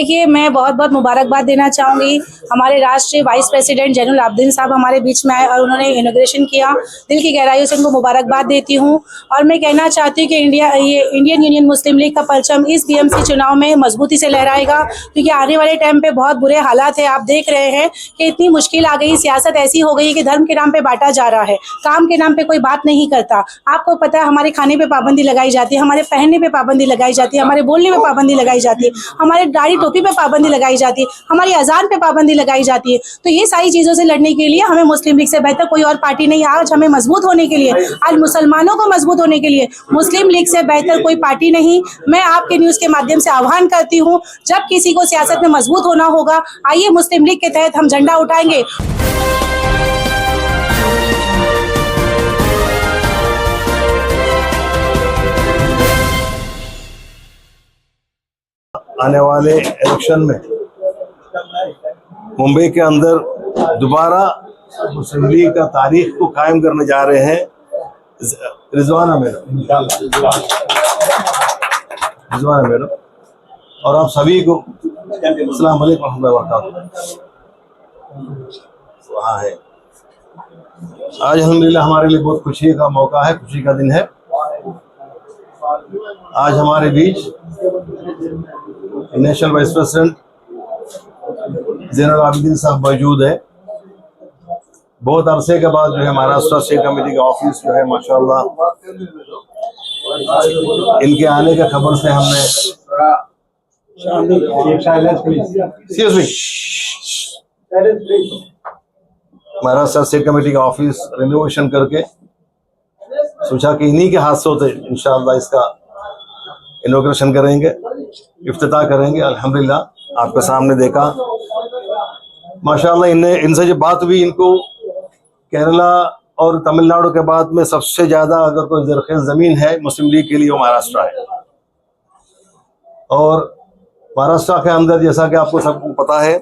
देखिए, मैं बहुत बहुत मुबारकबाद देना चाहूँगी। हमारे राष्ट्रीय वाइस प्रेसिडेंट जैनुल आबदीन साहब हमारे बीच में आए और उन्होंने इनॉग्रेशन किया। दिल की गहराइयों से उनको मुबारकबाद देती हूँ। और मैं कहना चाहती हूँ कि इंडियन यूनियन मुस्लिम लीग का परचम इस बीएमसी चुनाव में मजबूती से लहराएगा, क्योंकि आने वाले टाइम पे बहुत बुरे हालात है। आप देख रहे हैं कि इतनी मुश्किल आ गई, सियासत ऐसी हो गई कि धर्म के नाम पे बांटा जा रहा है, काम के नाम पे कोई बात नहीं करता। आपको पता है, हमारे खाने पे पाबंदी लगाई जाती है, हमारे पहनने पे पाबंदी लगाई जाती है, हमारे बोलने पे पाबंदी लगाई जाती है, हमारे दाढ़ी टोपी पे पाबंदी लगाई जाती है, हमारी अजान पे पाबंदी लगाई जाती है। तो ये सारी चीज़ों से लड़ने के लिए हमें मुस्लिम लीग से बेहतर कोई और पार्टी नहीं। आज हमें मजबूत होने के लिए, आज मुसलमानों को मजबूत होने के लिए मुस्लिम लीग से बेहतर कोई पार्टी नहीं। मैं आपके न्यूज़ के माध्यम से आह्वान करती हूँ, जब किसी को सियासत में मजबूत होना होगा, आइए मुस्लिम लीग के तहत हम झंडा उठाएंगे। आने वाले इलेक्शन में मुंबई के अंदर दोबारा मुस्लिम लीग का तारीख को कायम करने जा रहे हैं रिजवाना मैडम और आप सभी को अस्सलाम वालेकुम रहमतुल्लाहि व बरकातहू। वहाँ है आज अल्हम्दुलिल्लाह हमारे लिए बहुत खुशी का मौका है, खुशी का दिन है। आज हमारे बीच national vice president Zainul Abedin साहब मौजूद है। बहुत अरसे के बाद जो है महाराष्ट्र स्टेट कमेटी का ऑफिस जो है माशाल्लाह इनके आने के खबर से हमने महाराष्ट्र स्टेट कमेटी का ऑफिस रिनोवेशन करके सोचा कि इन्हीं के हाथों से इंशाअल्लाह इसका इनॉग्रेशन करेंगे, इफ्तिताह करेंगे। अल्हम्दुलिल्लाह आपके सामने देखा माशाल्लाह इनसे जो बात हुई, इनको केरला और तमिलनाडु के बाद में सबसे ज्यादा अगर कोई ज़रख़ेज़ ज़मीन है मुस्लिम लीग के लिए वो महाराष्ट्र है। और महाराष्ट्र के अंदर जैसा कि आपको सबको पता है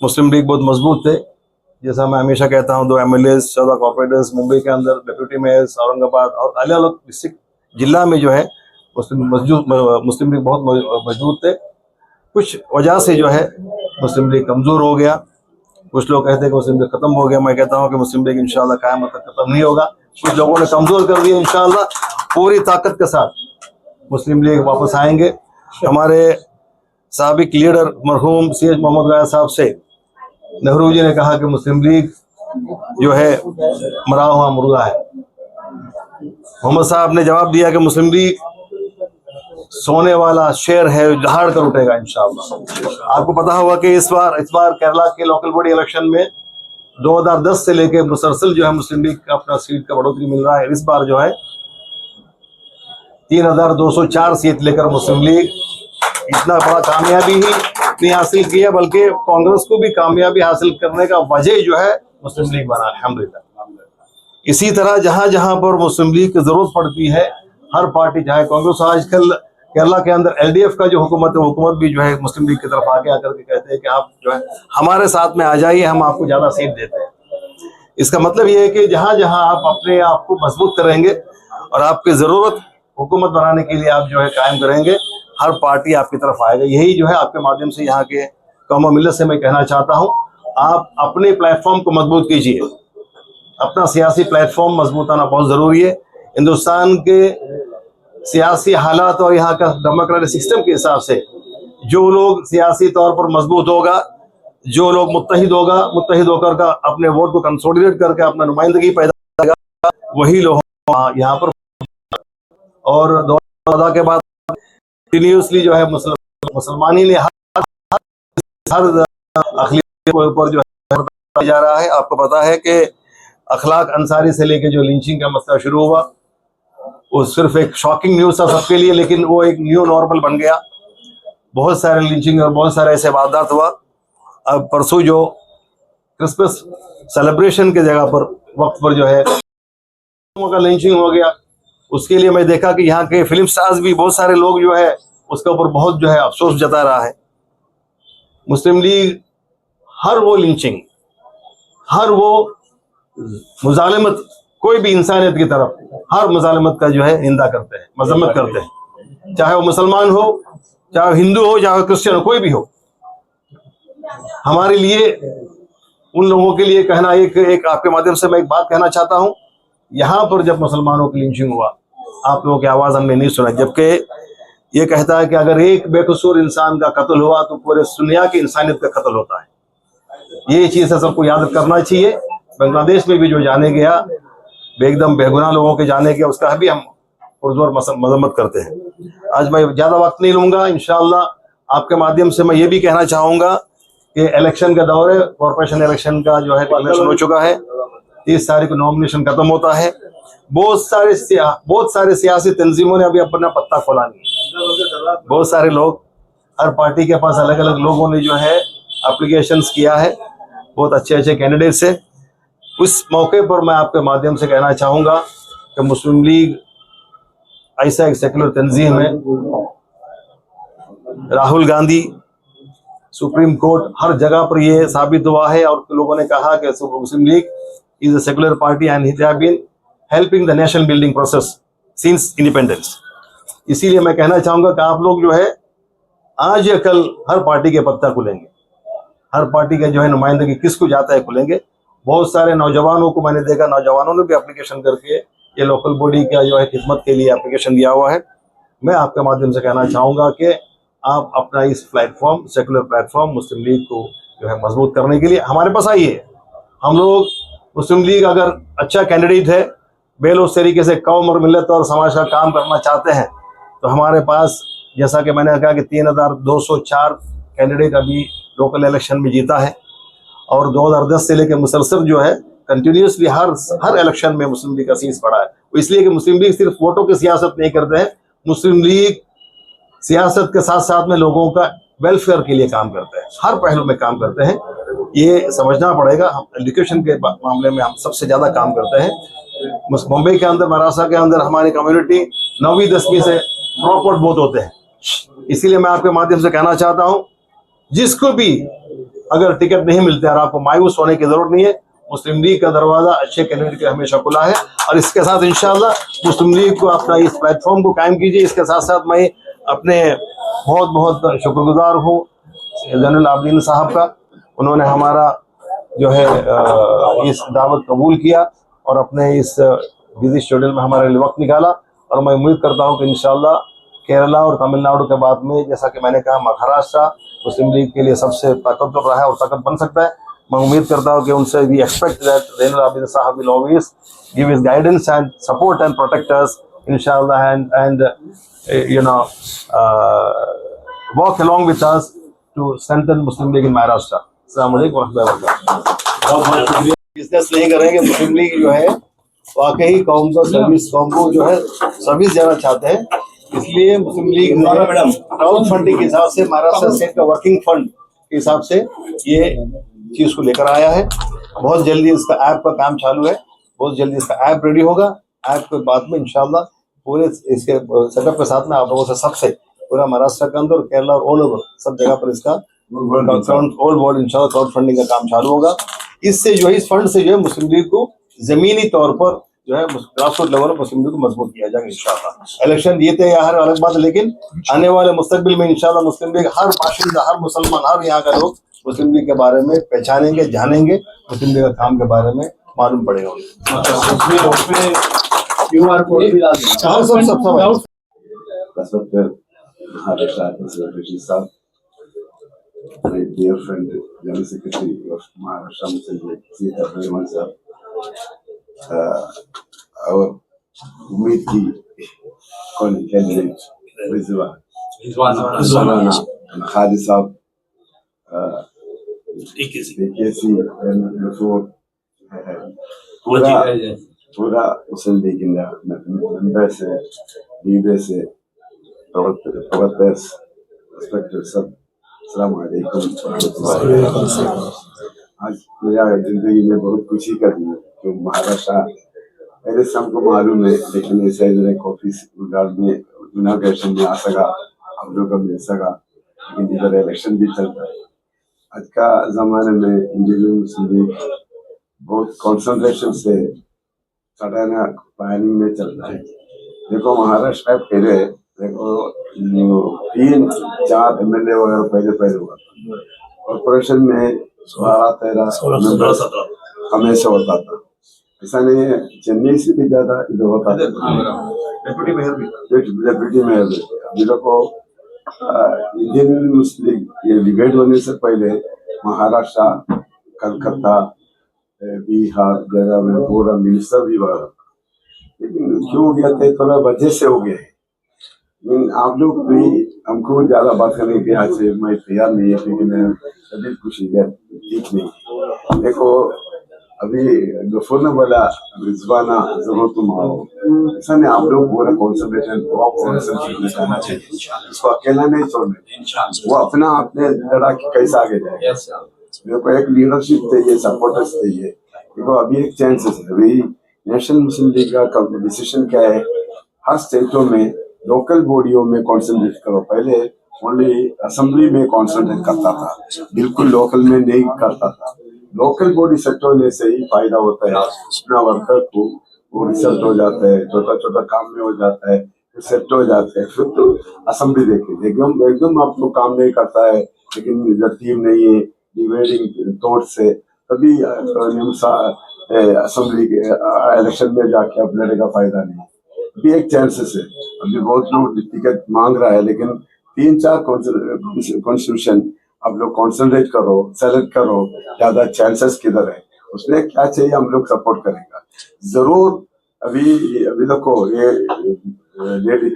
मुस्लिम लीग बहुत मजबूत थे। जैसा मैं हमेशा कहता हूँ 2 MLAs, 14 कॉर्पोरेटर्स, मुंबई के अंदर डिप्यूटी मेयर्स, औरंगाबाद और अलग अलग डिस्ट्रिक्ट जिला में जो है मुस्लिम लीग बहुत मजबूत थे। कुछ वजह से जो है मुस्लिम लीग कमज़ोर हो गया। कुछ लोग कहते हैं कि मुस्लिम लीग ख़त्म हो गया। मैं कहता हूँ कि मुस्लिम लीग इंशाअल्लाह क़यामत तक ख़त्म नहीं होगा। कुछ लोगों ने कमज़ोर कर दिया, इंशाअल्लाह पूरी ताकत के साथ मुस्लिम लीग वापस आएंगे। हमारे साबिक लीडर मरहूम सैयद मोहम्मद गया साहब से नेहरू जी ने कहा कि मुस्लिम लीग जो है मरा हुआ मुर्गा है। मोहम्मद साहब ने जवाब दिया कि मुस्लिम लीग सोने वाला शेर है, दहाड़ कर उठेगा इंशाअल्लाह। आपको पता होगा कि इस बार केरला के लोकल बॉडी इलेक्शन में 2010 से लेके मुसलसल जो है मुस्लिम लीग का अपना सीट का बढ़ोतरी मिल रहा है। इस बार जो है 3204 सीट लेकर मुस्लिम लीग इतना बड़ा कामयाबी ही नहीं हासिल किया, बल्कि कांग्रेस को भी कामयाबी हासिल करने का वजह जो है मुस्लिम लीग बना, अल्हम्दुलिल्लाह। इसी तरह जहां जहां पर मुस्लिम लीग की जरूरत पड़ती है, हर पार्टी चाहे कांग्रेस, आजकल केरला के अंदर LDF का जो हुकूमत है, हुकूमत भी जो है मुस्लिम लीग की तरफ आगे आकर के कहते हैं कि आप जो है हमारे साथ में आ जाइए, हम आपको ज्यादा सीट देते हैं। इसका मतलब ये है कि जहां जहां आप अपने आप को मजबूत करेंगे और आपकी जरूरत हुकूमत बनाने के लिए आप जो है कायम करेंगे, हर पार्टी आपकी तरफ आएगा। यही जो है आपके माध्यम से यहाँ के कौम मिल्लत से मैं कहना चाहता हूँ, आप अपने प्लेटफॉर्म को मजबूत कीजिए। अपना सियासी प्लेटफॉर्म मजबूत आना बहुत ज़रूरी है। हिंदुस्तान के सियासी हालात और यहाँ का डेमोक्रेटिक सिस्टम के हिसाब से जो लोग सियासी तौर पर मजबूत होगा, जो लोग मुत्तहिद होकर का अपने वोट को कंसोलिडेट करके अपना नुमाइंदगी पैदा करेगा, वही लोग यहाँ पर। और 2014 के बाद कंटिन्यूसली जो है मुसलमानी ने हर अखलाक के ऊपर जो है जा रहा है। आपको पता है कि अखलाक अंसारी से लेके जो लिंचिंग का मसला शुरू हुआ, वो सिर्फ एक शॉकिंग न्यूज़ था सबके लिए, लेकिन वो एक न्यू नॉर्मल बन गया। बहुत सारे लिंचिंग और बहुत सारे ऐसे वारदात हुआ। अब परसों जो क्रिसमस सेलिब्रेशन के जगह पर वक्त पर जो है का लिंचिंग हो गया, उसके लिए मैं देखा कि यहाँ के फिल्म स्टार्स भी बहुत सारे लोग जो है उसके ऊपर बहुत जो है अफसोस जता रहा है। मुस्लिम लीग हर वो लिंचिंग, हर वो मुजालिमत, कोई भी इंसानियत की तरफ हर मुजालिमत का जो है निंदा करते हैं, मजम्मत करते हैं, चाहे वो मुसलमान हो, चाहे हिंदू हो, चाहे क्रिश्चियन हो, कोई भी हो। हमारे लिए, उन लोगों के लिए कहना, एक आपके माध्यम से मैं एक बात कहना चाहता हूं। यहाँ पर जब मुसलमानों की लिंचिंग हुआ, आप लोगों की आवाज हमने नहीं सुना, जबकि ये कहता है कि अगर एक बेकसूर इंसान का कत्ल हुआ तो पूरे दुनिया की इंसानियत का कत्ल होता है। ये चीज़ सबको याद करना चाहिए। बांग्लादेश में भी जो जाने गया, एकदम बेगुनाह लोगों के जाने गया, उसका भी हम पुरजोर मजम्मत करते हैं। आज मैं ज़्यादा वक्त नहीं लूँगा, इंशाअल्लाह आपके माध्यम से मैं ये भी कहना चाहूँगा कि इलेक्शन का दौर है, कॉर्पोरेशन इलेक्शन का जो है डिक्लेरेशन हो चुका है। 30 तारीख को नॉमिनेशन खत्म होता है। बहुत सारे सियासी तंजीमों ने अभी अपना पत्ता खोला नहीं है। बहुत सारे लोग, हर पार्टी के पास अलग अलग लोगों ने जो है एप्लीकेशंस किया है, बहुत अच्छे अच्छे कैंडिडेट्स है। उस मौके पर मैं आपके माध्यम से कहना चाहूँगा कि मुस्लिम लीग ऐसा एक सेकुलर तंजीम है। राहुल गांधी, सुप्रीम कोर्ट, हर जगह पर ये साबित हुआ है और लोगों ने कहा कि Muslim League is a secular party and they have been helping the nation building process since independence. इसीलिए मैं कहना चाहूँगा कि आप लोग जो है आज या कल हर पार्टी के पत्ता खुलेंगे, हर पार्टी का जो है नुमाइंदगी किसको जाता है खुलेंगे। बहुत सारे नौजवानों को मैंने देखा, नौजवानों ने भी एप्लीकेशन करके ये लोकल बॉडी का जो है खिदमत के लिए एप्लीकेशन दिया हुआ है। मैं आपके माध्यम से कहना चाहूँगा कि आप अपना इस प्लेटफॉर्म, सेकुलर प्लेटफॉर्म मुस्लिम लीग को जो है मजबूत करने के लिए हमारे पास आइए। हम लोग मुस्लिम लीग अगर अच्छा कैंडिडेट है, बेलोस तरीके से कौम और मिलत और समाज का काम करना चाहते हैं, तो हमारे पास, जैसा कि मैंने कहा कि 3204 कैंडिडेट अभी लोकल इलेक्शन में जीता है और 2010 से लेकर मुसलसल जो है कंटिन्यूसली हर इलेक्शन में मुस्लिम लीग का सीस पड़ा है। इसलिए कि मुस्लिम लीग सिर्फ वोटों की सियासत नहीं करते हैं, मुस्लिम लीग सियासत के साथ साथ में लोगों का वेलफेयर के लिए काम करते हैं, हर पहलू में काम करते हैं। ये समझना पड़ेगा। हम एजुकेशन के मामले में हम सबसे ज़्यादा काम करते हैं। मुंबई के अंदर, महाराष्ट्र के अंदर हमारी कम्युनिटी 9वीं 10वीं से ड्रॉप आउट बहुत होते हैं। इसीलिए मैं आपके माध्यम से कहना चाहता हूँ, जिसको भी अगर टिकट नहीं मिलते और आपको मायूस होने की जरूरत नहीं है। मुस्लिम लीग का दरवाजा अच्छे कैंडिडेट के हमेशा खुला है और इसके साथ इंशाअल्लाह मुस्लिम लीग को अपना इस प्लेटफॉर्म को कायम कीजिए। इसके साथ साथ मैं अपने बहुत बहुत शुक्रगुजार हूँ जैनुल आबदीन साहब का। उन्होंने हमारा जो है इस दावत कबूल किया और अपने इस बिजी शेड्यूल में हमारे लिए वक्त निकाला। और मैं उम्मीद करता हूँ कि इंशाअल्लाह केरला और तमिलनाडु के बाद में, जैसा कि मैंने कहा, महाराष्ट्र मुस्लिम लीग के लिए सबसे ताकतवर रहा है और ताकत बन सकता है। मैं उम्मीद करता हूँ कि उनसे we expect that Zainul Abedin साहब will always give his guidance and support and protect us इंशाअल्लाह and you know walk along with us to strengthen Muslim League in Maharashtra. अस्सलाम वालेकुम रहमतुल्लाहि व बरकातहू। बिजनेस नहीं करेंगे, मुस्लिम लीग जो है वाकई कौम को सर्विस, कौम को जो है सर्विस देना चाहते हैं। इसलिए मुस्लिम लीग ने क्राउड फंडिंग के हिसाब से, महाराष्ट्र स्टेट का वर्किंग फंड के हिसाब से ये चीज को लेकर आया है। बहुत जल्दी इसका ऐप का काम चालू है, बहुत जल्दी इसका ऐप रेडी होगा। ऐप के बाद में इंशाल्लाह पूरे इसके सेटअप के साथ में आप लोगों से सबसे पूरा महाराष्ट्र के अंदर, केरला और ऑल ओवर सब जगह पर इसका ऑल वर्ल्ड इंशाल्लाह क्राउड फंडिंग का काम चालू होगा। इससे जो है, इस फंड से जो है मुस्लिम लीग को जमीनी तौर पर जो है ग्रासरूट लेवल पर मुस्लिम लीग को मजबूत किया जाएगा इंशाल्लाह। इलेक्शन जीते या हर अलग बात है, लेकिन आने वाले मुस्तकबिल में इंशाल्लाह मुस्लिम लीग, हर बाशिंदा, हर मुसलमान, हर यहाँ का लोग मुस्लिम लीग के बारे में पहचानेंगे, जानेंगे, मुस्लिम लीग के काम के बारे में मालूम पड़ेगा। QR कोड भी डाल सब my dear friend, General Secretary of Maharashtra Muslim League, Sita Rahman sir, our Umid ki candidate Rizwan and Khadi Saab, AKC and before पूरा मुस्लिम लीग मेंबर से, लीडर से, प्रवर्तक, रिस्पेक्टेड सब, अस्सलाम वालेकुम। आज मेरा जिंदगी में बहुत खुशी का दिन है, जो महाराष्ट्र पहले से हमको मालूम है, लेकिन ऐसे ऑफिस गार्ड में चुनाव इलेक्शन में आ सका, हम लोग का मिल सका, लेकिन इधर इलेक्शन भी चलता है। आज का जमाने में इंडियन मुस्लिम लीग बहुत कॉन्सेंट्रेशन से सटाना प्लानिंग में चलता है। देखो महाराष्ट्र पहले देखो 3-4 MLA वगैरह पहले हुआ, कॉर्पोरेशन में 12-13 मेंबर्स हमेशा होता था। ऐसा नहीं है, चेन्नई से भी ज्यादा इधर होता था। डिप्टी मेयर भी डिप्टी मेयर भी अभी को इंडियन मुस्लिम लीग ये डिबेट होने से पहले महाराष्ट्र, कलकत्ता, बिहार जगह में पूरा मिनिस्टर भी बना, लेकिन क्यों हो गया था, थोड़ा वजह से हो गया है। लेकिन आप लोग भी हमको ज्यादा बात करने के आज से मैं तैयार नहीं है, लेकिन सभी खुशी है ठीक नहीं। देखो अभी गफूर ने बोला रिजवाना जरूर तुम आओ, ऐसा नहीं, आप लोग पूरा कॉन्सेंट्रेशन करना चाहिए, इसको अकेला नहीं छोड़ना, वो अपना अपने लड़ा के कैसे आगे जाए। मेरे को एक लीडरशिप चाहिए, सपोर्टर्स चाहिए। देखो अभी एक चांसेस है, अभी नेशनल मुस्लिम लीग का डिसीजन क्या है, हर स्टेटों में लोकल बॉडियों में कॉन्सेंट्रेट करो। पहले ओनली असेंबली में कॉन्सेंट्रेट करता था, बिल्कुल लोकल में नहीं करता था। लोकल बॉडी सेट होने से ही फायदा होता है, अपना वर्कर को वो रिजल्ट हो जाता है, छोटा छोटा काम में हो जाता है, सेट हो जाते हैं। फिर तो असेंबली देखिए एकदम आप लोग काम नहीं करता है, लेकिन जब टीम नहीं है डिवाइडिंग थॉट से, तभी असेंबली के इलेक्शन में जाके अब लड़े का फायदा नहीं। अभी एक चांसेस है, अभी बहुत लोग टिकट मांग रहा है, लेकिन 3-4 कॉन्स्टिट्यूशन आप लोग कॉन्सेंट्रेट करो, सेलेक्ट करो, ज्यादा चांसेस किधर है, उसमें क्या चाहिए हम लोग सपोर्ट करेंगे जरूर। अभी देखो ये लेडी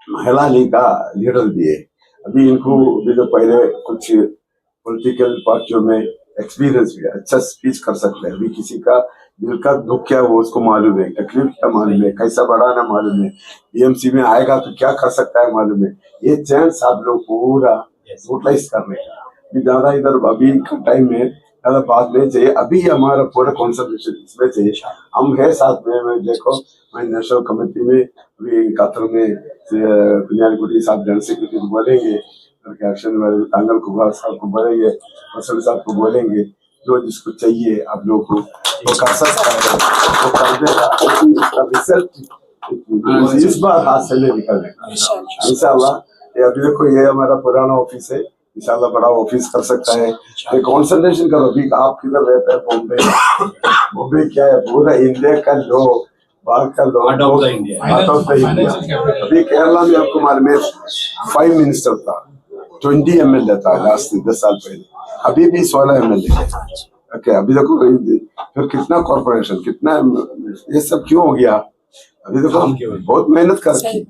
महिला लीग का लीडर भी है, अभी इनको भी तो पहले कुछ पॉलिटिकल पार्टियों में एक्सपीरियंस भी है, अच्छा स्पीच कर सकते हैं। अभी किसी का दिल का दुख क्या वो उसको मालूम है, तकलीफ क्या मालूम है, कैसा बढ़ाना मालूम है, बीएमसी में आएगा तो क्या कर सकता है मालूम है। ये चांस आप लोग पूरा यूटिलाइज करने का, ज्यादा इधर अभी टाइम में ज्यादा बात नहीं चाहिए। अभी हमारा पूरा कॉन्सेंट्रेशन इसमें चाहिए, हम है साथ में। मैं देखो मैं नेशनल कमेटी में अभी कतर में कुनियालकुटी साहब जनरल सेक्रेटरी बोलेंगे, एक्शन वाले तांगल कुमार साहब को बोलेंगे, मसल साहब को बोलेंगे, जो जिसको चाहिए आप लोग को वो कर सकता है, वो कर देगा। रिजल्ट इस बार हाथ से नहीं निकलेगा इंशाल्लाह। ये अभी देखो ये हमारा पुराना ऑफिस है, इंशाल्लाह बड़ा ऑफिस कर सकता है। ये कंसंट्रेशन करो। अभी आप किधर रहते हैं? बॉम्बे क्या है, पूरा इंडिया का लोग, बाहर का लोग, आउट ऑफ द इंडिया। अभी केरला में आपको मालूम है 5 मिनिस्टर था, 20 एमएलए था लास्ट 10 साल पहले, अभी भी 16 एमएलए है। ओके अभी देखो फिर कितना कॉर्पोरेशन, कितना ये सब क्यों हो गया? अभी देखो बहुत मेहनत करके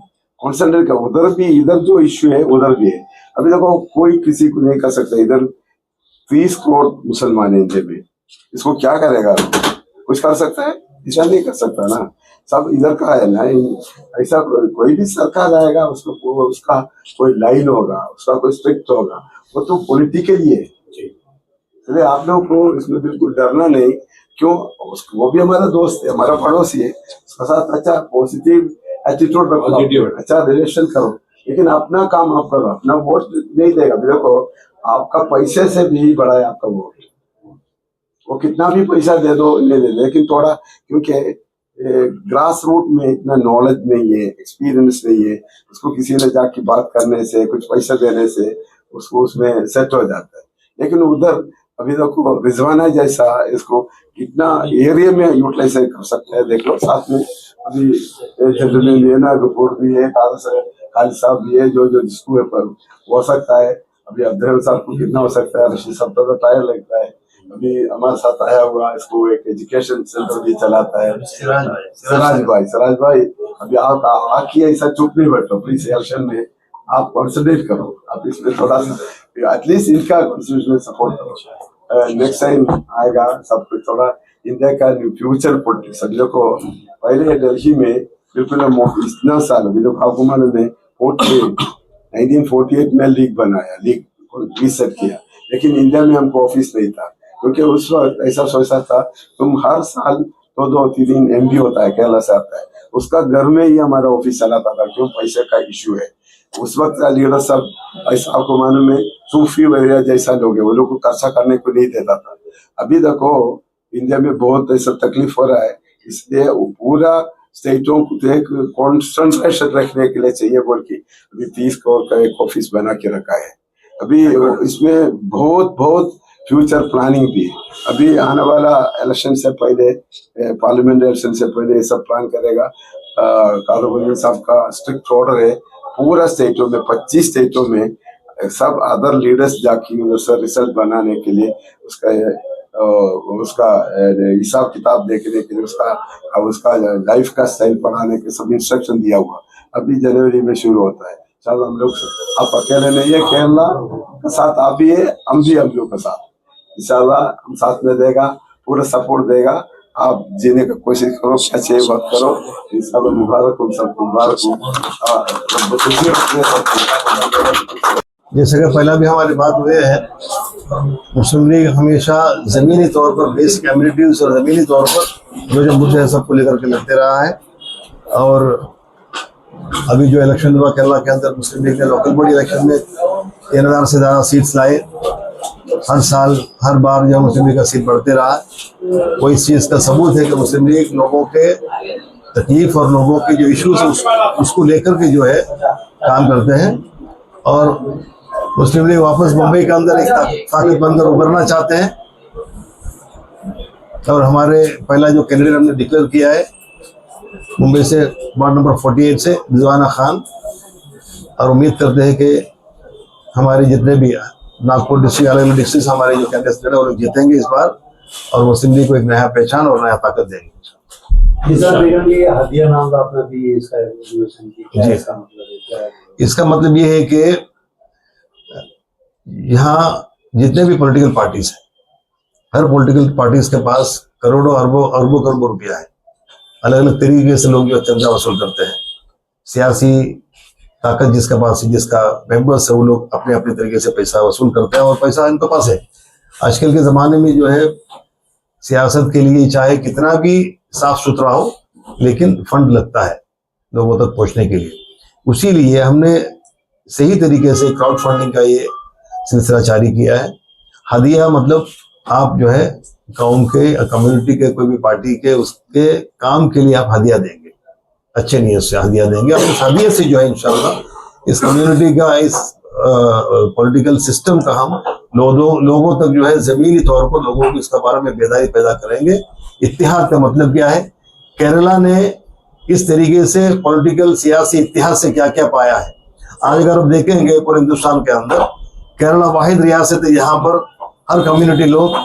कॉन्सेंट्रेट कर, उधर भी इधर जो इश्यू है उधर भी है। अभी देखो कोई किसी को नहीं कर सकता, इधर 30 करोड़ मुसलमान है इंडिया में, इसको क्या करेगा? कुछ कर सकता है? ऐसा नहीं कर सकता ना, सब इधर का है ना। ऐसा कोई भी सरकार आएगा उसको उसका कोई लाइन होगा, उसका कोई स्ट्रिक्ट होगा, वो तो पॉलिटिकली है। इसलिए आप लोगों को इसमें बिल्कुल डरना नहीं। क्यों? वो भी हमारा दोस्त है, हमारा पड़ोसी है, उसके साथ अच्छा पॉजिटिव एटीट्यूड रखो, अच्छा रिलेशन करो, लेकिन अपना काम आप करो। अपना वोट नहीं देगा, देखो आपका पैसे से भी बड़ा है आपका वोट, वो कितना भी पैसा दे दो ले ले, लेकिन थोड़ा क्योंकि ग्रास रूट में इतना नॉलेज नहीं है, एक्सपीरियंस नहीं है, उसको किसी ने जाके बात करने से, कुछ पैसा देने से उसको उसमें सेट हो जाता है। लेकिन उधर अभी देखो रिजवाना जैसा इसको कितना एरिया में यूटिलाइज कर सकता है, देख लो। साथ में अभी जनरल लेना गफूर भी है, खालिद साहब भी है, जो जिसको हो सकता है। अभी अब्दुल साहब को कितना हो सकता है, रशीद साहब तो टायर लगता है। अभी हमारे साथ आया हुआ, इसको एक एजुकेशन सेंटर भी चलाता है सिराज भाई। अभी आप आके ऐसा चुप नहीं बैठो प्लीज, इलेक्शन में आप कॉन्सेंट्रेट करो, आप इसमें थोड़ा सा एटलीस्ट इनका कॉन्स्टिट्यूशन सपोर्ट करो। नेक्स्ट टाइम आएगा सब कुछ थोड़ा इंडिया का फ्यूचर पॉलिटिक्स। अभी देखो पहले दिल्ली में बिल्कुल इतना साल अभी देखो हुकूमत ने 1948 में लीग बनाया, लीग रीसेट किया, लेकिन इंडिया में हमको ऑफिस नहीं था, क्योंकि उस वक्त ऐसा सोचा था तुम हर साल 2-3 एमपी होता है, केरला से आता है, उसका घर में ही हमारा ऑफिस चलाता था। क्यों? पैसे का इश्यू है। उस वक्त का लीडर सब ऐसा आपको मालूम है, सूफी वगैरह जैसा लोग है, वो लोग को खर्चा करने को नहीं देता था। अभी देखो इंडिया में बहुत ऐसा तकलीफ हो रहा है, इसलिए पूरा स्टेटों को एक कॉन्सेंट्रेशन रखने के लिए चाहिए बोल के अभी 30 करोड़ का एक ऑफिस बना के रखा है। अभी इसमें बहुत बहुत फ्यूचर प्लानिंग भी है। अभी आने वाला इलेक्शन से पहले, पार्लियामेंट इलेक्शन से पहले ये सब प्लान करेगा। कादर साहब का स्ट्रिक्ट ऑर्डर है पूरा स्टेटों में, 25 स्टेटों में सब अदर लीडर्स जाके उधर रिसर्च बनाने के लिए, उसका हिसाब किताब देखने के लिए, उसका लाइफ का स्टाइल पढ़ाने के सब इंस्ट्रक्शन दिया हुआ। अभी जनवरी में शुरू होता है। चलो हम लोग, आप अकेले नहीं है, केरला के साथ आप भी है, हम भी हम लोग के साथ इंशाल्लाह हम साथ में देगा, पूरा सपोर्ट देगा। आप जीने का कोशिश करो, अच्छे वक्त करो, इंशाल्लाह मुबारक हो, सबको मुबारक हो। जैसे कि पहला भी हमारी बात हुई है, मुस्लिम लीग हमेशा ज़मीनी तौर पर बेस कम्युनिटीज और ज़मीनी तौर पर जो मुद्दे हैं सबको लेकर के लड़ते रहा है। और अभी जो इलेक्शन हुआ केरला के अंदर, मुस्लिम लीग ने लोकल बॉडी इलेक्शन में 3000 से ज़्यादा सीट्स लाए। हर साल हर बार जो मुस्लिम लीग का सीट बढ़ते रहा, वो इस चीज़ का सबूत है कि मुस्लिम लीग लोगों के तकलीफ और लोगों के जो इश्यूज हैं उसको लेकर के जो है काम करते हैं। और मुस्लिम लीग वापस मुंबई के अंदर एक ताकत बनकर उभरना चाहते हैं। और हमारे पहला जो कैंडिडेट हमने डिक्लेयर किया है मुंबई से, वार्ड नंबर 48 से रिजवाना खान, और उम्मीद करते हैं कि हमारे जितने भी नागपुर डिस्ट्रिक्ट, अलग अलग डिस्ट्रिक्ट हमारे जो कैंडिडेट है वो लोग जीतेंगे इस बार, और मुस्लिम लीग को एक नया पहचान और नया ताकत देंगे। हदिया नाम का अपना भी इसका एजुकेशन की क्या इसका मतलब है, क्या है? इसका मतलब ये है कि यहाँ जितने भी पॉलिटिकल पार्टीज हैं, हर पॉलिटिकल पार्टीज के पास करोड़ों अरबों करोड़ों रुपया है। अलग अलग तरीके से लोग जो चंदा वसूल करते हैं। सियासी ताकत जिसके पास है, जिसका मेंबर्स है, वो लोग अपने अपने तरीके से पैसा वसूल करते हैं और पैसा इनके पास है। आजकल के ज़माने में जो है सियासत के लिए चाहे कितना भी साफ सुथरा हो, लेकिन फंड लगता है लोगों तक पहुंचने के लिए। उसी लिए हमने सही तरीके से क्राउड फंडिंग का ये सिलसिला जारी किया है। हदिया मतलब आप जो है कौम के, कम्युनिटी के, कोई भी पार्टी के, उसके काम के लिए आप हदिया देंगे, अच्छे नियत से हदिया देंगे। और उस हदिया से जो है इंशाल्लाह इस कम्युनिटी का, इस पॉलिटिकल सिस्टम का हम लोगों तक जो है ज़मीनी तौर पर लोगों को इसके बारे में बेदारी पैदा करेंगे। इत्तिहाद का मतलब क्या है? केरला ने इस तरीके से पॉलिटिकल सियासी इतिहाद से क्या क्या पाया है। आज अगर आप देखेंगे पूरे हिंदुस्तान के अंदर केरला वाहिद रियासत है यहाँ पर हर कम्युनिटी लोग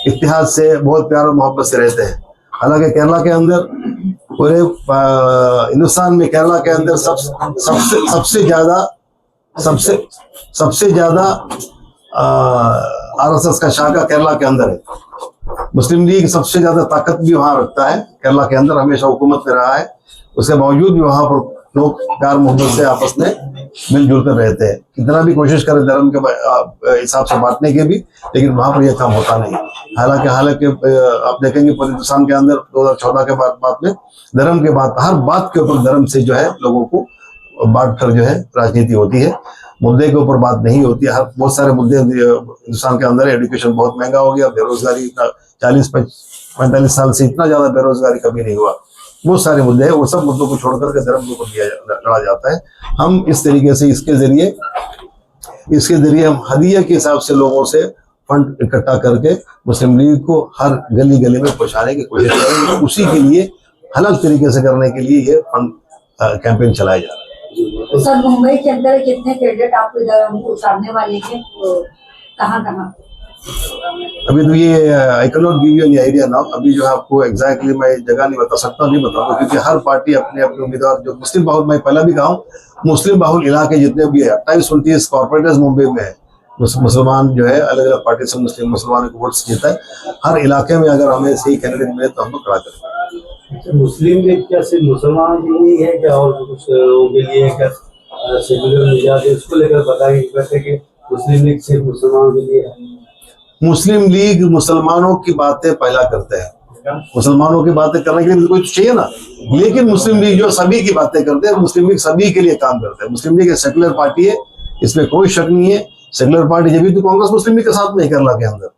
इतिहाद से बहुत प्यार और मोहब्बत से रहते हैं। हालांकि केरला के अंदर, पूरे हिंदुस्तान में केरला के अंदर सबसे ज्यादा आरएसएस का शाखा केरला के अंदर है। मुस्लिम लीग सबसे ज्यादा ताकत भी वहां रखता है केरला के अंदर, हमेशा हुकूमत में रहा है। उसके बावजूद भी वहां पर लोग प्यार मोहब्बत से आपस में मिलजुल कर रहते हैं। कितना भी कोशिश करें धर्म के हिसाब से बांटने के भी, लेकिन वहां पर यह काम होता नहीं। हालांकि आप देखेंगे पूरे हिंदुस्तान के अंदर 2014 के बाद में धर्म के बाद हर बात के ऊपर धर्म से जो है लोगों को बांट कर जो है राजनीति होती है, मुद्दे के ऊपर बात नहीं होती है। हर बहुत सारे मुद्दे हिंदुस्तान के अंदर, एजुकेशन बहुत महंगा हो गया, बेरोजगारी का 40-45 साल से इतना ज्यादा बेरोजगारी कभी नहीं हुआ। बहुत सारे मुद्दे हैं, वो सब मुद्दों को छोड़ करके धर्म के ऊपर लड़ा जाता है। हम इस तरीके से इसके जरिए हम हदिया के हिसाब से लोगों से फंड इकट्ठा करके मुस्लिम लीग को हर गली गली में पहुंचाने की कोशिश करेंगे। उसी के लिए हलाल तरीके से करने के लिए ये फंड कैंपेन चलाया जा रहा है। सर, मुंबई के अंदर कितने कैडेट आपको इधर उतारने वाले हैं, कहाँ कहाँ? अभी तो ये I can not give you any idea now. अभी जो है आपको एग्जैक्टली मैं जगह नहीं बता सकता, नहीं बताऊंगा, क्योंकि हर पार्टी अपने अपने उम्मीदवार, जो मुस्लिम बाहुल, मैं पहला भी कहा हूँ, मुस्लिम बाहुल इलाके जितने भी है 28-29 कॉर्पोरेटर्स मुंबई में है। मुसलमान जो है अलग अलग पार्टी से मुसलमानों को वोट जीता है। हर इलाके में अगर हमें सही कैंडिडेट मिले तो हम लोग खड़ा करेंगे। मुस्लिम लीग क्या सिर्फ मुसलमान के लिए है क्या, और कुछ लोगों के लिए क्या सेक्युलर मिजाज है, उसको लेकर बताएंगे वैसे कि मुस्लिम लीग सिर्फ मुसलमानों के लिए है? मुस्लिम लीग मुसलमानों की बातें पहला करते हैं, मुसलमानों की बातें करने के लिए कोई तो चाहिए ना। लेकिन मुस्लिम लीग जो सभी की बातें करते हैं, मुस्लिम लीग सभी के लिए काम करते हैं। मुस्लिम लीग एक सेकुलर पार्टी है, इसमें कोई शक नहीं है। सेकुलर पार्टी जब भी तो कांग्रेस मुस्लिम लीग के साथ नहीं केरला के अंदर।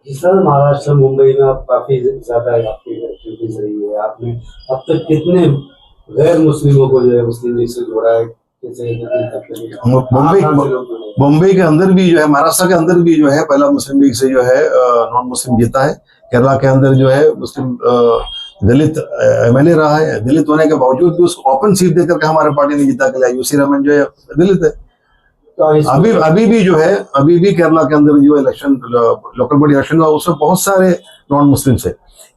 जिस तरह महाराष्ट्र मुंबई में आप काफी ज्यादा आपकी एक्टिविटीज रही है, आपने अब तक कितने गैर मुस्लिमों को जो है मुस्लिम लीग से जोड़ा है, कैसे मुंबई के अंदर भी जो है, महाराष्ट्र के अंदर भी जो है, पहला मुस्लिम लीग से जो है नॉन मुस्लिम जीता है। केरला के अंदर जो है मुस्लिम दलित एमएलए रहा है। दलित होने के बावजूद भी उसको ओपन सीट देकर के हमारे पार्टी ने जीता के लिया। यूसी रमन जो है दलित है। अभी भी जो है, अभी भी केरला के अंदर जो इलेक्शन, लोकल बॉडी इलेक्शन हुआ, उसमें बहुत सारे नॉन मुस्लिम है।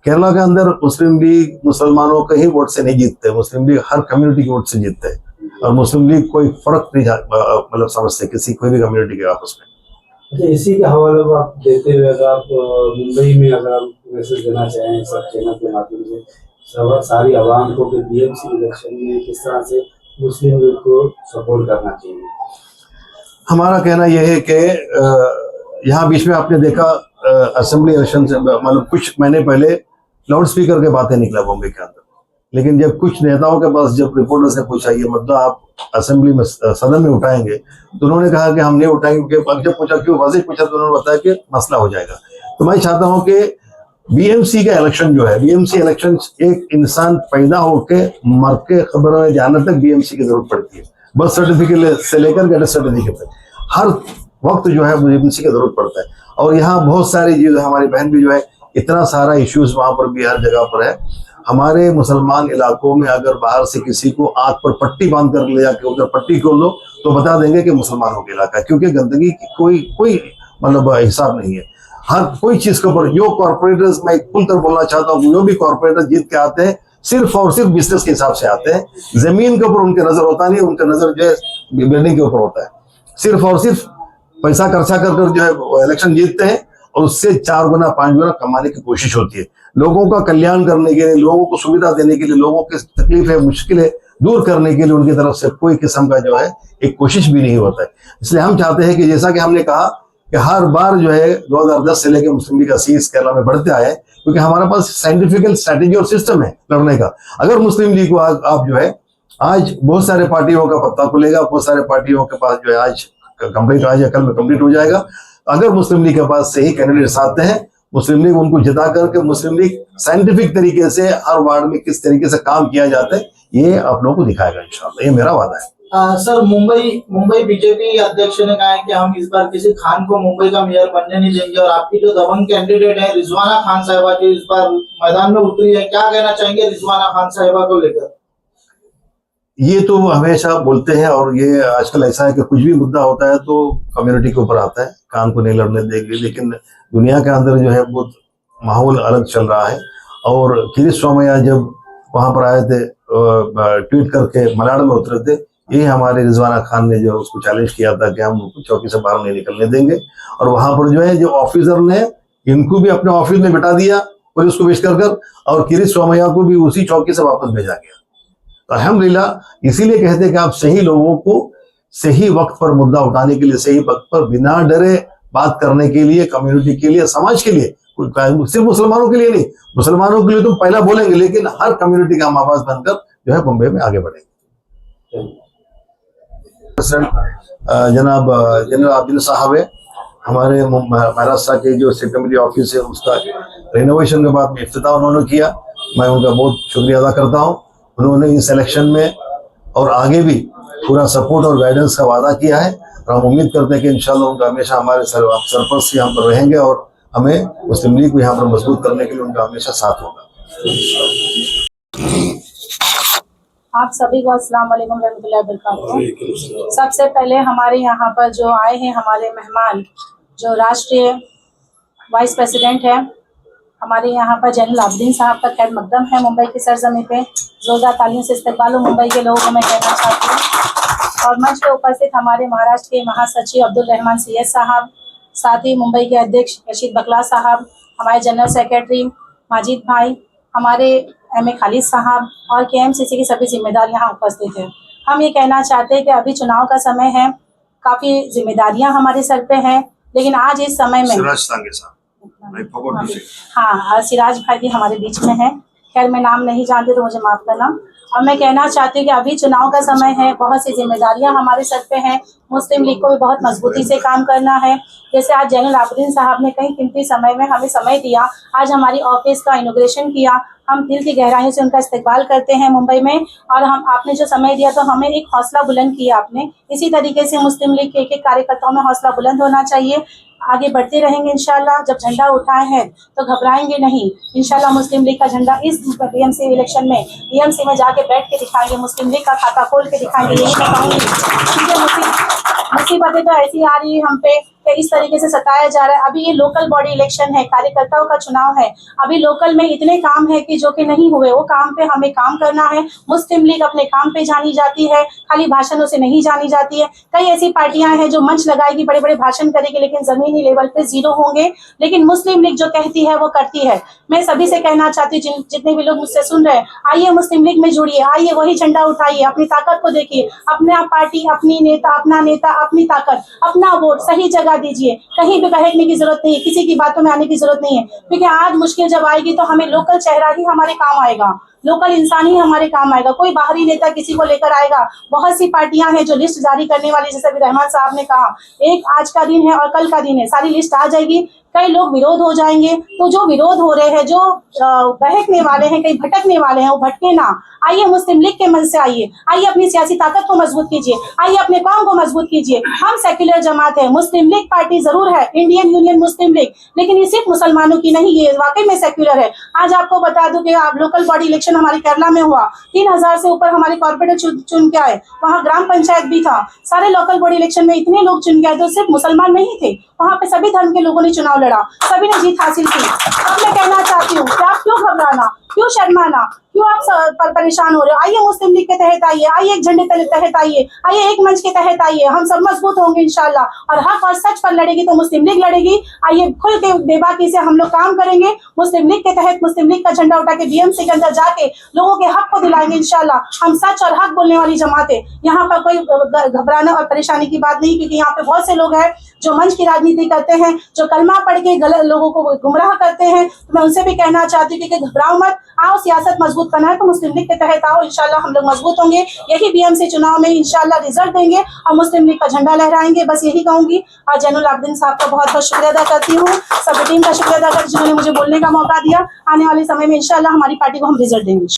केरला के अंदर मुस्लिम लीग मुसलमानों के ही वोट से नहीं जीतते, मुस्लिम लीग हर कम्युनिटी के वोट से जीतते हैं। और मुस्लिम लीग कोई फर्क नहीं मतलब समझते किसी कोई भी कम्युनिटी के आपस में। अच्छा, इसी के हवाले को आप देते हुए अगर आप मुंबई में अगर आप मैसेज देना चाहें सब चैनल के माध्यम से सारी आवाम को कि बीएमसी इलेक्शन में किस तरह से मुस्लिम लीग को सपोर्ट करना चाहिए? हमारा कहना यह है कि यहाँ बीच में आपने देखा असेंबली इलेक्शन से मतलब कुछ महीने पहले लाउड स्पीकर के बातें निकला बॉम्बे के अंदर। लेकिन जब कुछ नेताओं के पास जब रिपोर्टर्स ने पूछा ये मुद्दा आप असेंबली में सदन में उठाएंगे, तो उन्होंने कहा कि हम नहीं उठाएंगे। जब पूछा क्यों, वजह पूछा तो उन्होंने बताया कि मसला हो जाएगा। तो मैं चाहता हूं कि बीएमसी का इलेक्शन जो है, बीएमसी इलेक्शन एक इंसान पैदा होके मर के खबर में जाने तक बीएमसी की जरूरत पड़ती है। बर्थ सर्टिफिकेट से लेकर डेथ सर्टिफिकेट तक हर वक्त जो है बीएमसी की जरूरत पड़ता है। और यहाँ बहुत सारी चीजें, हमारी बहन भी जो है, इतना सारा इश्यूज वहां पर भी हर जगह पर है। हमारे मुसलमान इलाकों में अगर बाहर से किसी को आंख पर पट्टी बांध कर ले जाके उधर पट्टी खोल दो तो बता देंगे कि मुसलमानों का इलाका है, क्योंकि गंदगी की कोई मतलब हिसाब नहीं है। हर कोई चीज के ऊपर जो कॉर्पोरेटर्स, मैं खुलकर बोलना चाहता हूँ, जो भी कॉर्पोरेटर जीत के आते हैं सिर्फ और सिर्फ बिजनेस के हिसाब से आते हैं। जमीन के ऊपर उनके नजर होता नहीं, उनका नजर जो है बिल्डिंग के ऊपर होता है। सिर्फ और सिर्फ पैसा खर्चा कर जो है इलेक्शन जीतते हैं और उससे 4 गुना 5 गुना कमाने की कोशिश होती है। लोगों का कल्याण करने के लिए, लोगों को सुविधा देने के लिए, लोगों की तकलीफें मुश्किलें दूर करने के लिए उनकी तरफ से कोई किस्म का जो है एक कोशिश भी नहीं होता है। इसलिए हम चाहते हैं कि जैसा कि हमने कहा कि हर बार जो है 2010 से लेकर मुस्लिम लीग का सीट केरला में बढ़ते आए, क्योंकि हमारे पास साइंटिफिकल स्ट्रैटेजी और सिस्टम है लड़ने का। अगर मुस्लिम लीग को आप जो है आज बहुत सारे पार्टियों का पत्ता खुलेगा, बहुत सारे पार्टियों के पास जो है आज कंप्लीट, आज या कल में कंप्लीट हो जाएगा। अगर मुस्लिम लीग के पास सही कैंडिडेट्स आते हैं, मुस्लिम लीग उनको जिता करके मुस्लिम लीग साइंटिफिक तरीके से हर वार्ड में किस तरीके से काम किया जाता है ये आप लोगों को दिखाएगा इंशाल्लाह। ये मेरा वादा है। सर, मुंबई बीजेपी अध्यक्ष ने कहा है कि हम इस बार किसी खान को मुंबई का मेयर बनने नहीं देंगे, और आपकी जो दबंग कैंडिडेट है रिजवाना खान साहिबा जो इस बार मैदान में उतरी है, क्या कहना चाहेंगे रिजवाना खान साहिबा को लेकर? ये तो हमेशा बोलते हैं, और ये आजकल ऐसा है कि कुछ भी मुद्दा होता है तो कम्युनिटी के ऊपर आता है, खान को नहीं लड़ने देंगे। लेकिन दुनिया के अंदर जो है बहुत माहौल अलग चल रहा है। और किरीट सोमैया जब वहां पर आए थे, ट्वीट करके मलाड में उतरे थे, ये हमारे रिजवाना खान ने जो उसको चैलेंज किया था कि हम उनको चौकी से बाहर नहीं निकलने देंगे। और वहां पर जो है जो ऑफिसर ने इनको भी अपने ऑफिस में बिठा दिया पुलिस को पेश कर, और किरीट सोमैया को भी उसी चौकी से वापस भेजा गया। अल्हम्दुलिल्लाह, इसीलिए कहते हैं कि आप सही लोगों को सही वक्त पर मुद्दा उठाने के लिए, सही वक्त पर बिना डरे बात करने के लिए, कम्युनिटी के लिए, समाज के लिए, सिर्फ मुसलमानों के लिए नहीं, मुसलमानों के लिए तो पहला बोलेंगे, लेकिन हर कम्युनिटी का हम आवाज बनकर जो है बम्बई में आगे बढ़ेंगे। प्रेसिडेंट जनाब जनरल आब्दीन साहब है, हमारे महाराष्ट्र के जो स्टेट कमेटी ऑफिस है उसका रिनोवेशन के बाद में इफ्तिताह उन्होंने किया। मैं उनका बहुत शुक्रिया अदा करता हूँ। उन्होंने इस इलेक्शन में और आगे भी पूरा सपोर्ट और गाइडेंस का वादा किया है, और हम उम्मीद करते हैं कि इंशाल्लाह उनका हमेशा हमारे सरपरस्त यहाँ पर रहेंगे, और हमें मुस्लिम लीग को यहाँ पर मजबूत करने के लिए उनका हमेशा साथ होगा। आप सभी को अस्सलाम वालेकुम रहमतुल्लाहि व बरकातहू। सबसे पहले हमारे यहाँ पर जो आए हैं हमारे मेहमान, जो राष्ट्रीय वाइस प्रेसिडेंट है हमारे यहाँ पर जनरल आब्दीन साहब का खैर मकदम है मुंबई की सरजमी पे। जोरदार तालियों से इस्तकबाल हो मुंबई के लोगों को मैं कहना चाहती हूँ। और मंच पे उपस्थित हमारे महाराष्ट्र के महासचिव अब्दुल रहमान सैयद साहब, साथ ही मुंबई के अध्यक्ष रशीद बकला साहब, हमारे जनरल सेक्रेटरी माजिद भाई, हमारे एम.ए. खालिद साहब और KMCC की सभी जिम्मेदार यहाँ उपस्थित हैं। हम ये कहना चाहते हैं कि अभी चुनाव का समय है, काफ़ी जिम्मेदारियाँ हमारे सर पे हैं, लेकिन आज इस समय में हाँ, सिराज भाई भी हमारे बीच में हैं। खैर मैं नाम नहीं जानती तो मुझे माफ़ करना। और मैं कहना चाहती हूँ कि अभी चुनाव का समय है, बहुत सी जिम्मेदारियां हमारे सर पे हैं। मुस्लिम लीग को भी बहुत मजबूती से काम करना है। जैसे आज जैनुल आबिदीन साहब ने कई कीमती समय में हमें समय दिया, आज हमारी ऑफिस का इनॉग्रेशन किया, हम दिल की गहराई से उनका इस्तकबाल करते हैं मुंबई में। और हम आपने जो समय दिया तो हमें एक हौसला बुलंद किया आपने। इसी तरीके से मुस्लिम लीग के एक कार्यकर्ताओं में हौसला बुलंद होना चाहिए। आगे बढ़ते रहेंगे इंशाल्लाह। जब झंडा उठाए हैं तो घबराएंगे नहीं। इंशाल्लाह मुस्लिम लीग का झंडा इस बीएमसी इलेक्शन में बीएमसी में जाके बैठ के दिखाएंगे, मुस्लिम लीग का खाता खोल के दिखाएंगे। यही मैं कहूँगी, क्योंकि मुसीबतें तो ऐसी आ रही है हम पे कि इस तरीके से सताया जा रहा है। अभी ये लोकल बॉडी इलेक्शन है, कार्यकर्ताओं का चुनाव है। अभी लोकल में इतने काम है कि जो कि नहीं हुए, वो काम पे हमें काम करना है। मुस्लिम लीग अपने काम पे जानी जाती है, खाली भाषणों से नहीं जानी जाती है। कई ऐसी पार्टियां हैं जो मंच लगाएगी, बड़े बड़े भाषण करेगी, लेकिन जमीनी लेवल पे जीरो होंगे। लेकिन मुस्लिम लीग जो कहती है वो करती है। मैं सभी से कहना चाहती हूँ, जितने भी लोग मुझसे सुन रहे हैं, आइए मुस्लिम लीग में जुड़िए, आइए वही झंडा उठाइए, अपनी ताकत को देखिए, अपना पार्टी, अपनी नेता, अपना नेता, अपनी ताकत, अपना वोट सही जगह दीजिए। कहीं भी बहकने की जरूरत नहीं है, किसी की बातों में आने की जरूरत नहीं है, क्योंकि आज मुश्किल जब आएगी तो हमें लोकल चेहरा ही हमारे काम आएगा, लोकल इंसान ही हमारे काम आएगा। कोई बाहरी नेता किसी को लेकर आएगा। बहुत सी पार्टियां हैं जो लिस्ट जारी करने वाली, जैसे अभी रहमान साहब ने कहा, एक आज का दिन है और कल का दिन है, सारी लिस्ट आ जाएगी। कई लोग विरोध हो जाएंगे। तो जो विरोध हो रहे हैं, जो बहकने वाले हैं, कई भटकने वाले हैं, वो भटके ना। आइए मुस्लिम लीग के मन से आइए, आइए अपनी सियासी ताकत को मजबूत कीजिए, आइए अपने काम को मजबूत कीजिए। हम सेक्युलर जमात है, मुस्लिम लीग पार्टी जरूर है, इंडियन यूनियन मुस्लिम लीग, लेकिन ये सिर्फ मुसलमानों की नहीं, ये वाकई में सेक्युलर है। आज आपको बता दूं कि आप लोकल बॉडी इलेक्शन हमारे केरला में हुआ, 3000 से ऊपर हमारे कॉर्पोरेटर चुन के आए, वहाँ ग्राम पंचायत भी था। सारे लोकल बॉडी इलेक्शन में इतने लोग चुन के आए, तो सिर्फ मुसलमान नहीं थे, वहाँ पे सभी धर्म के लोगों ने चुनाव लड़ा, सभी ने जीत हासिल की। अब मैं कहना चाहती हूँ कि आप क्यों घबराना, क्यों शर्माना, क्यों आप परेशान हो रहे हो? आइए मुस्लिम लीग के तहत आइए, आइए एक झंडे के तहत आइए, आइए एक मंच के तहत आइए। हम सब मजबूत होंगे इंशाल्लाह, और हक और सच पर लड़ेगी तो मुस्लिम लीग लड़ेगी। आइए खुल के बेबाकी से हम लोग काम करेंगे। मुस्लिम लीग के तहत मुस्लिम लीग का झंडा उठा के बीएमसी के अंदर जाके लोगों के हक को दिलाएंगे इंशाल्लाह। हम सच और हक बोलने वाली जमात है, यहाँ पर कोई घबराना और परेशानी की बात नहीं, क्योंकि यहाँ पे बहुत से लोग हैं जो मंच की राजनीति करते हैं, जो कलमा पढ़ के गलत लोगों को गुमराह करते हैं। तो मैं उनसे भी कहना चाहती हूँ कि घबराओ मत, आओ सियासत मजबूत करना है तो मुस्लिम लीग के तहत आओ, इंशाल्लाह हम लोग मजबूत होंगे। यही बीएमसी चुनाव में इंशाल्लाह रिजल्ट देंगे और मुस्लिम लीग का झंडा लहराएंगे। बस यही कहूंगी। और जैनुल आबिदीन साहब का बहुत बहुत शुक्रिया अदा करती हूँ, सब टीम का शुक्रिया अदा करती हूँ जिन्होंने मुझे बोलने का मौका दिया। आने वाले समय में इंशाल्लाह हमारी पार्टी को हम रिजल्ट देंगे।